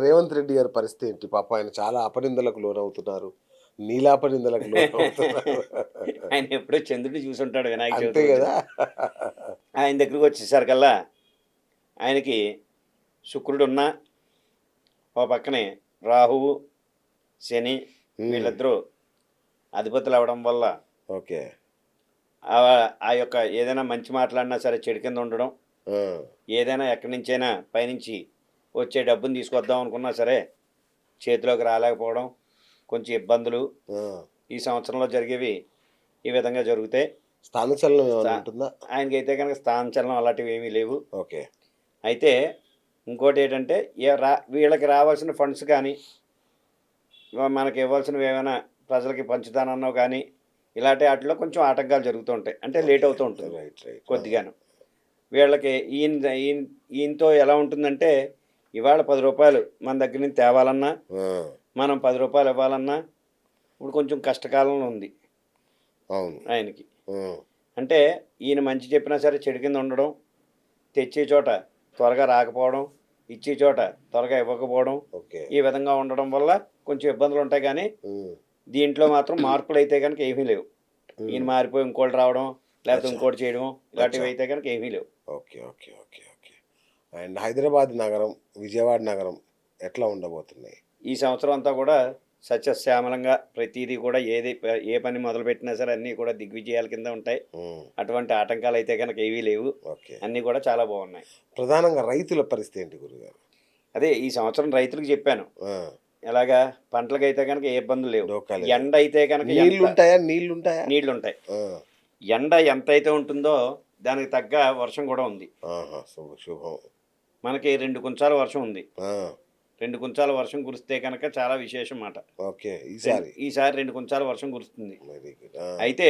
రేవంత్ రెడ్డి గారి పరిస్థితి ఏంటి? పాపం ఆయన చాలా అపనిందలకు లోనవుతున్నారు. నీలాపనిందలకు లోనవుతున్నారు. ఆయన ఎప్పుడో చంద్రుడిని చూసుంటాడు వినాయక అంతే చవితి రోజున. గదా! ఆయన దగ్గరికి వచ్చేసరికల్లా ఆయనకి శుక్రుడున్నా, ఓ పక్కనే రాహువు, శని హ్మ్. వీళ్ళిద్దరూ అధిపతులు అవ్వడం వల్ల ఓకే. ఆ యొక్క ఏదైనా మంచి మాట్లాడినా సరే చెడు కింద ఉండడం, ఆ! ఏదైనా ఎక్కడి నుంచైనా పైనుంచి వచ్చే డబ్బుని తీసుకొద్దాం అనుకున్నా సరే చేతిలోకి రాలేకపోవడం, కొంచెం ఇబ్బందులు ఆ! ఈ సంవత్సరంలో జరిగేవి ఈ విధంగా జరుగుతాయి. స్థానచలనం ఏమైనా స్థా ఉంటుందా? ఆయనకైతే కనుక స్థానచలనం అలాంటివి ఏమీ లేవు. ఓకే. అయితే ఇంకోటేంటంటే వీళ్ళకి రావాల్సిన ఫండ్స్ కానీ, మనకి ఇవ్వాల్సినవి ఏమైనా ప్రజలకి పంచుతానన్నావు కానీ, ఇలాంటి ఆటిల్లో కొంచెం ఆటంకాలు జరుగుతూ ఉంటాయి. అంటే లేట్ ఓకే. అవుతూ ఉంటుంది రైట్. రైట్. ఆ! కొద్దిగాను. వీళ్ళకి ఈయనతో ఎలా ఉంటుందంటే, ఇవాళ రూ. 10 మన దగ్గర నుంచి తేవాలన్నా, ఆ! మనం రూ. 10 ఇవ్వాలన్నా, ఇప్పుడు కొంచెం కష్టకాలంలో ఉంది అవును. ఆయనకి. హ్మ్. అంటే ఈయన మంచి చెప్పినా సరే చెడు కింద ఉండడం, తెచ్చే చోట త్వరగా రాకపోవడం, ఇచ్చే చోట త్వరగా ఇవ్వకపోవడం, ఓకే. ఈ విధంగా ఉండడం వల్ల కొంచెం ఇబ్బందులు ఉంటాయి కానీ, హ్మ్. దీంట్లో మాత్రం మార్పులైతే గనుక ఏమీ లేవు. ఈయన హ్మ్. మారిపోయి ఇంకోటి రావడం, లేకపోతే అచ్చా! ఇంకోటి చేయడం, అచ్చా! ఇలాంటివి అయితే గనుక ఏమీ లేవు. Okay. Okay. Okay. Okay. And Hyderabad నగరం, విజయవాడ నగరం ఎట్లా ఉండబోతున్నాయి? ఈ సంవత్సరం అంతా కూడా సస్యశ్యామలంగా ప్రతీదీ కూడా ఏ పని మొదలుపెట్టినా సరే అన్నీ కూడా దిగ్విజయాల కింద ఉంటాయి. హ్మ్. అటువంటి ఆటంకాలు అయితే కనుక ఏవీ లేవు. ఓకే. అన్నీ కూడా చాలా బాగున్నాయి. ప్రధానంగా రైతుల పరిస్థితి ఏంటి గురుగారు? అదే ఈ సంవత్సరం రైతులకు చెప్పాను. ఆ! ఎలాగా పంటలకైతే కనుక ఏ ఇబ్బందులు లేవు. డోకా లేదు. ఎండ అయితే కనుక నీళ్లుంటాయా? నీళ్లుంటాయా? నీళ్లుంటాయి. ఆ! ఎండ ఎంతైతే ఉంటుందో దానికి తగ్గ వర్షం కూడా ఉంది. ఆహా! శుభం. మనకి 2 కుంచాల వర్షం ఉంది. ఆ! 2 కుంచాల వర్షం కురిస్తే కనుక చాలా విశేషం మాట. ఓకే. ఈసారి. ఈసారి 2 కుంచాల వర్షం కురుస్తుంది. Very good. ఆ! అయితే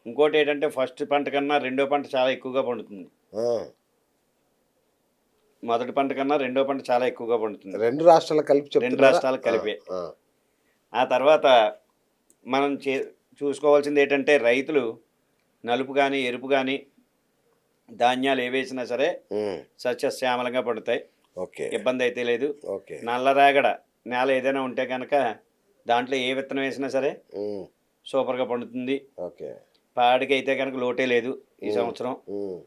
ఇంకోటేంటంటే ఫస్ట్ పంట కన్నా రెండో పంట చాలా ఎక్కువగా పండుతుంది. ఆ! మొదటి పంట కన్నా రెండో పంట చాలా ఎక్కువగా పండుతుంది. 2 రాష్ట్రాలకు కలిపి 2 చెప్తున్నారా? రాష్ట్రాలకు ఆ! కలిపే. ఆ! ఆ తర్వాత మనం చూసుకోవాల్సిందేంటంటే రైతులు నలుపు గాని, ఎరుపు గాని ధాన్యాలు ఏవేసినా సరే హ్మ్. సస్యశ్యామలంగా పండుతాయి. ఓకే. ఇబ్బందయితే లేదు. ఓకే. నల్లరేగడ నేల ఏదైనా ఉంటే గనక దాంట్లో ఏ విత్తనం వేసినా సరే హ్మ్. సూపర్‌గా పండుతుంది. ఓకే. పాడికైతే గనక లోటే లేదు ఈ హ్మ్. సంవత్సరం. హ్మ్.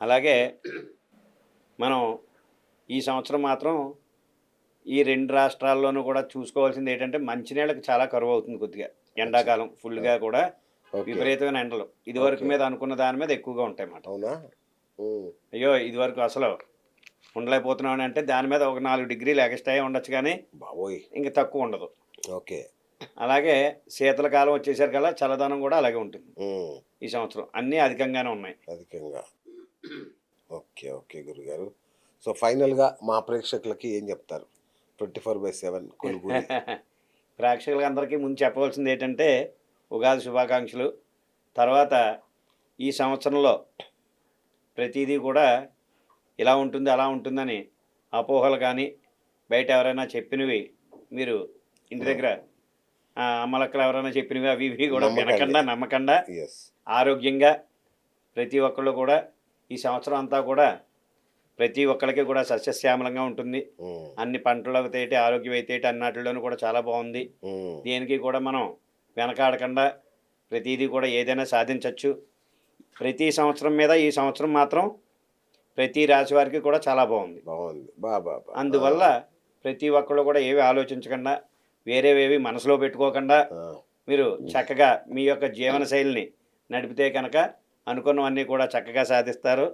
అలాగే మనం ఈ సంవత్సరం మాత్రం ఈ 2 రాష్ట్రాల్లోనూ కూడా చూసుకోవాల్సిందేంటంటే మంచినీళ్ళకి చాలా కరువవుతుంది కొద్దిగా. అచ్చా! ఎండాకాలం ఆ! ఫుల్‌గా కూడా ఓకే. విపరీతమైన ఎండలు. ఇదివరకు ఓకే. మీద అనుకున్న దాని మీద ఎక్కువగా ఉంటాయన్నమాట. అవునా? హ్మ్. అయ్యో! ఇదివరకు అసలు ఉండలేకపోతున్నామని అంటే దాని మీద ఒక 4 డిగ్రీలు ఎగస్ట్రాయే ఉండొచ్చు గానీ, బాబోయ్! ఇంక తక్కువుండదు. ఓకే. అలాగే శీతల కాలం వచ్చేసరికల్లా చల్లదనం గూడా అలాగే ఉంటుంది హ్మ్. ఈ సంవత్సరం. అన్నీ అధికంగానే ఉన్నాయి. అధికంగా. ఓకే. ఓకే గురుగారు. సో, ఫైనల్‌గా మా ప్రేక్షకులకి ఏం చెప్తారు? 24/7 కొలుగురి. ప్రేక్షకులందరికీ ముందు చెప్పవలసిందేంటంటే, ఉగాది శుభాకాంక్షలు. తర్వాత ఈ సంవత్సరంలో ప్రతీదీ కూడా ఇలా ఉంటుంది, అలా ఉంటుందని అపోహలు గానీ, బయట ఎవరైనా చెప్పినవి మీరు ఇంటి హ్మ్. దగ్గర అమ్మలక్కలు ఎవరైనా చెప్పినవి అవి ఇవి కూడా నమ్మకండి. నమ్మకండా యెస్. ఆరోగ్యంగా ప్రతి ఒక్కళ్ళు కూడా ఈ సంవత్సరం అంతా కూడా ప్రతి ఒక్కళ్ళకి కూడా సస్యశ్యామలంగా ఉంటుంది. హ్మ్. అన్ని పంటలు అయితేటి, ఆరోగ్యం అయితేటి అన్నాటిల్లోనూ కూడా చాలా బాగుంది. హ్మ్. దేనికి కూడా మనం వెనకాడకుండా ప్రతీదీ కూడా ఏదైనా సాధించవచ్చు. ప్రతి సంవత్సరం మీద ఈ సంవత్సరం మాత్రం ప్రతి రాశి వారికి కూడా చాలా బాగుంది. బావుంది. బా! ఆ! అందువల్ల ప్రతి ఒక్కళ్ళు కూడా ఏవి ఆలోచించకుండా, వేరేవేవి మనసులో పెట్టుకోకుండా ఆ! మీరు చక్కగా మీ యొక్క జీవన శైలిని నడిపితే కనుక అనుకున్నవన్నీ కూడా చక్కగా సాధిస్తారు.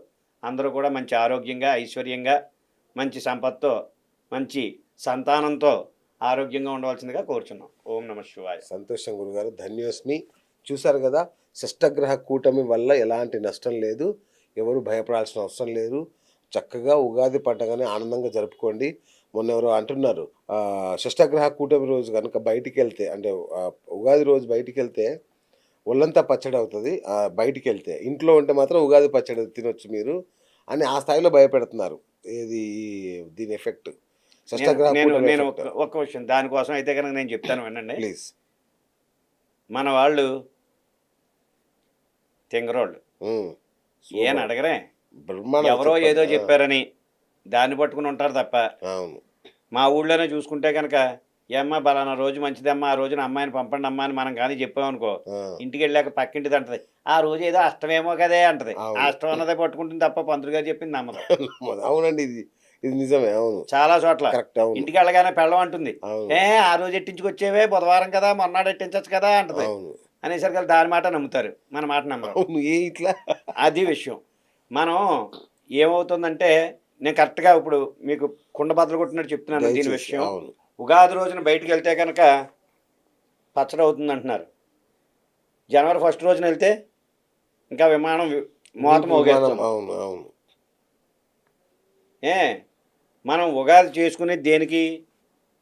అందరూ కూడా మంచి ఆరోగ్యంగా, ఐశ్వర్యంగా, మంచి సంపత్తో, మంచి సంతానంతో ఆరోగ్యంగా ఉండవలసిందిగా కోరుచున్నాం. ఓం నమః శివాయ. సంతోషం గురుగారు. ధన్యోస్మి. చూసారు గదా! షష్టగ్రహ కూటమి వల్ల ఎలాంటి నష్టం లేదు. ఎవరు భయపడాల్సిన అవసరం లేదు. చక్కగా ఉగాది పండగని ఆనందంగా జరుపుకోండి. మొన్నెవరో అంటున్నారు షష్టగ్రహ కూటమి రోజు గనుక బయటికెళ్తే అంటే ఉగాది రోజు బయటికెళ్తే ఒళ్ళంతా పచ్చడవుతది. బయటికెళ్తే. ఇంట్లో ఉంటే మాత్రం ఉగాది పచ్చడి తినొచ్చు మీరు అని ఆ స్థాయిలో భయపెడుతున్నారు. ఏది దీని ఎఫెక్ట్. నేను షష్టగ్రహ నేను కూటమి నేను ఎఫెక్ట్. ఒక్క విషయం దానికోసం అయితే కనుక నేను చెప్తాను వినండి. ప్లీజ్. మన వాళ్ళు తింగరోళ్ళు. హ్మ్. ఏం సూపర్. అడగరే. బ్రహ్మాండంగా ఎవరో చెప్పారు. ఏదో ఆ! చెప్పారని దాన్ని పట్టుకుని ఉంటారు తప్ప అవును. మా ఊళ్ళోనే చూసుకుంటే కనుక ఏమ్మా బలానా రోజు మంచిదమ్మా ఆ రోజున అమ్మాయిని పంపండి అమ్మా అని మనం కానీ చెప్పామనుకో ఆ, ఇంటికి వెళ్ళాక పక్కింటిది అంటది ఆ రోజు ఏదో అష్టమేమో కదే అంటది ఆ అవును. అష్టం అన్నదే పట్టుకుంటుంది తప్ప పంతులు గారు చెప్పింది నమ్మదు అవునండి, ఇది ఇది నిజమే. అవును, చాలా చోట్ల కరెక్ట్. అవును, ఇంటికి వెళ్ళగానే పెళ్ళం అంటుంది అవును, ఆ రోజు ఎట్టించుకొచ్చేవే బుధవారం కదా మొన్నాడు ఎట్టించచ్చు కదా అంటది అవును, అనేసరికి వాళ్ళు దాని మాట నమ్ముతారు మన మాట నమ్మరు అవును. ఇట్లా అది విషయం మనం ఏమవుతుందంటే నేను కరెక్ట్గా ఇప్పుడు మీకు కుండ బద్దలు కొట్టినట్టు చెప్తున్నాను దీని దయచేసి. విషయం అవును, ఉగాది రోజున బయటికి వెళ్తే కనుక పచ్చడి అవుతుంది అంటున్నారు జనవరి ఫస్ట్ రోజున వెళ్తే ఇంకా విమానం మోత విమానం. మోగేస్తుంది అవును, అవును, ఏ మనం ఉగాది చేసుకునేది దేనికి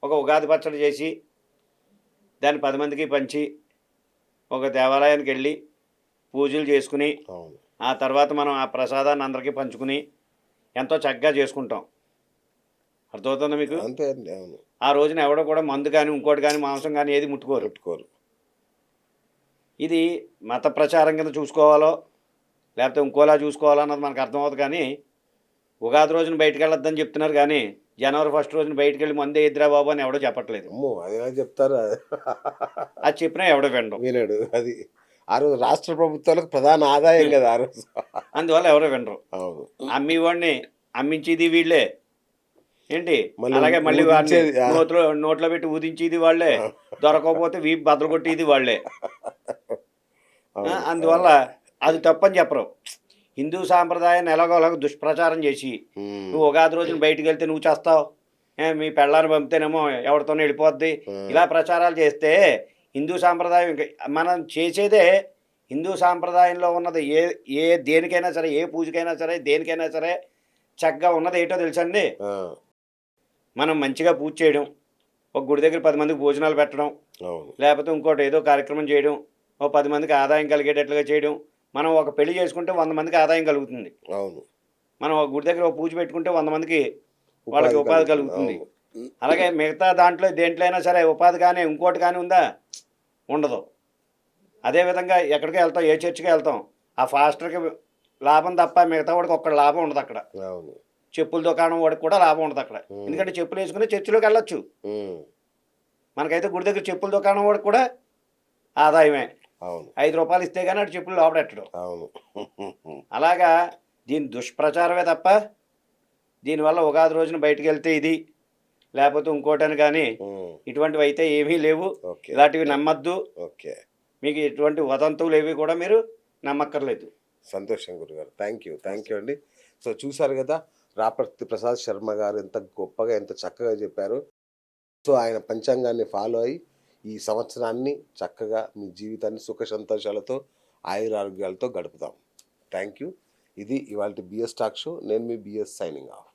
ఒక ఉగాది పచ్చడి చేసి దాన్ని 10 మందికి పంచి ఒక దేవాలయానికి వెళ్ళి పూజలు చేసుకుని అవును. ఆ తర్వాత మనం ఆ ప్రసాదాన్ని అందరికీ పంచుకుని ఎంతో చక్కగా చేసుకుంటాం అర్థమవుతుందా మీకు అంతే అండి. అవును, ఆ రోజున ఎవడో కూడా మందు కానీ ఇంకోటి కానీ మాంసం కానీ ఏది ముట్టుకోరు పెట్టుకోరు. ఇది మత ప్రచారం కింద చూసుకోవాలో లేకపోతే ఇంకోలా చూసుకోవాలో అన్నది మనకు అర్థమవుతుంది కానీ ఉగాది రోజున బయటికి వెళ్ళొద్దని చెప్తున్నారు కానీ జనవరి ఫస్ట్ రోజున బయటికి వెళ్ళి మందే ఇద్దరా బాబు అని ఎవడో చెప్పట్లేదు అమ్మో, అది ఎలా చెప్తారు? అది చెప్పినా ఎవడో వినడం వినడు అది. ఆ రోజు రాష్ట్ర ప్రభుత్వాలకు ప్రధాన ఆదాయం కదా ఆ రోజు. అందువల్ల ఎవరో వినరు అవును. అమ్మేవాడిని అమ్మించేది వీళ్ళే ఏంటి మళ్ళీ అలాగే మళ్ళీ వాడిని ఊదించేది. నోట్లో పెట్టి ఊదించేది వాళ్ళే దొరకకపోతే వీపు బద్దలు కొట్టేది వాళ్ళే అవును, అందువల్ల అది తప్పని చెప్పరు హిందూ సాంప్రదాయాన్ని ఎలాగోలాగ దుష్ప్రచారం చేసి ఉమ్, నువ్వు ఉగాది రోజున బయటికి వెళ్తే నువ్వు చేస్తావు మీ పెళ్ళాన్ని పంపితేనేమో ఎవరితోనే వెళ్ళిపోద్ది ఇలా ప్రచారాలు చేస్తే హిందూ సాంప్రదాయం మనం చేసేదే హిందూ సాంప్రదాయంలో ఉన్నది ఏ దేనికైనా సరే ఏ పూజకైనా సరే దేనికైనా సరే చక్కగా ఉన్నది ఏంటో తెలుసండి ఆ, మనం మంచిగా పూజ చేయడం ఒక గుడి దగ్గర 10 మందికి భోజనాలు పెట్టడం అవును, లేకపోతే ఇంకోటి ఏదో కార్యక్రమం చేయడం ఓ 10 మందికి ఆదాయం కలిగేటట్లుగా చేయడం మనం ఒక పెళ్లి చేసుకుంటే 100 మందికి ఆదాయం కలుగుతుంది అవును. మనం ఒక గుడి దగ్గర ఒక పూజ పెట్టుకుంటే 100 మందికి వాళ్ళకి ఉపాధి ఉపాధి కలుగుతుంది. కలుగుతుంది అవును, అలాగే మిగతా దేంట్లో అయినా సరే ఉపాధి కానీ ఇంకోటి కానీ ఉందా ఉండదు అదేవిధంగా ఎక్కడికి వెళ్తాం ఏ చర్చికి వెళ్తాం ఆ ఫాస్టర్కి లాభం తప్ప మిగతా వాడికి ఒక్కడ లాభం ఉండదు అక్కడ అవును. చెప్పుల దుకాణం వాడికి కూడా లాభం ఉండదు అక్కడ ఎందుకంటే చెప్పులు వేసుకుని చర్చిలోకి వెళ్ళొచ్చు ఉమ్, మనకైతే గుడి దగ్గర చెప్పుల దుకాణం వాడికి కూడా ఆదాయమే అవును, 5 రూపాయలు ఇస్తే కానీ అటు చెప్పులు లోపడెట్టడం అవును. అలాగా దీని దుష్ప్రచారమే తప్ప దీనివల్ల ఉగాది రోజున బయటికి వెళ్తే ఇది లేకపోతే ఇంకోటని కానీ ఉమ్, ఇటువంటివి అయితే ఏమీ లేవు ఓకే, ఇలాంటివి నమ్మద్దు ఓకే. మీకు ఇటువంటి వదంతువులు ఏవి కూడా మీరు నమ్మక్కర్లేదు సంతోషం గురుగారు. థ్యాంక్ యూ అండి. సో చూసారు కదా, రాపర్తి ప్రసాద్ శర్మ గారు ఎంత గొప్పగా ఎంత చక్కగా చెప్పారు. సో ఆయన పంచాంగాన్ని ఫాలో అయ్యి ఈ సంవత్సరాన్ని చక్కగా మీ జీవితాన్ని సుఖ సంతోషాలతో ఆయురారోగ్యాలతో గడుపుదాం. Thank you. ఇది ఇవాళ బిఎస్ టాక్ షో. నేను మీ బిఎస్ సైనింగ్ ఆఫ్.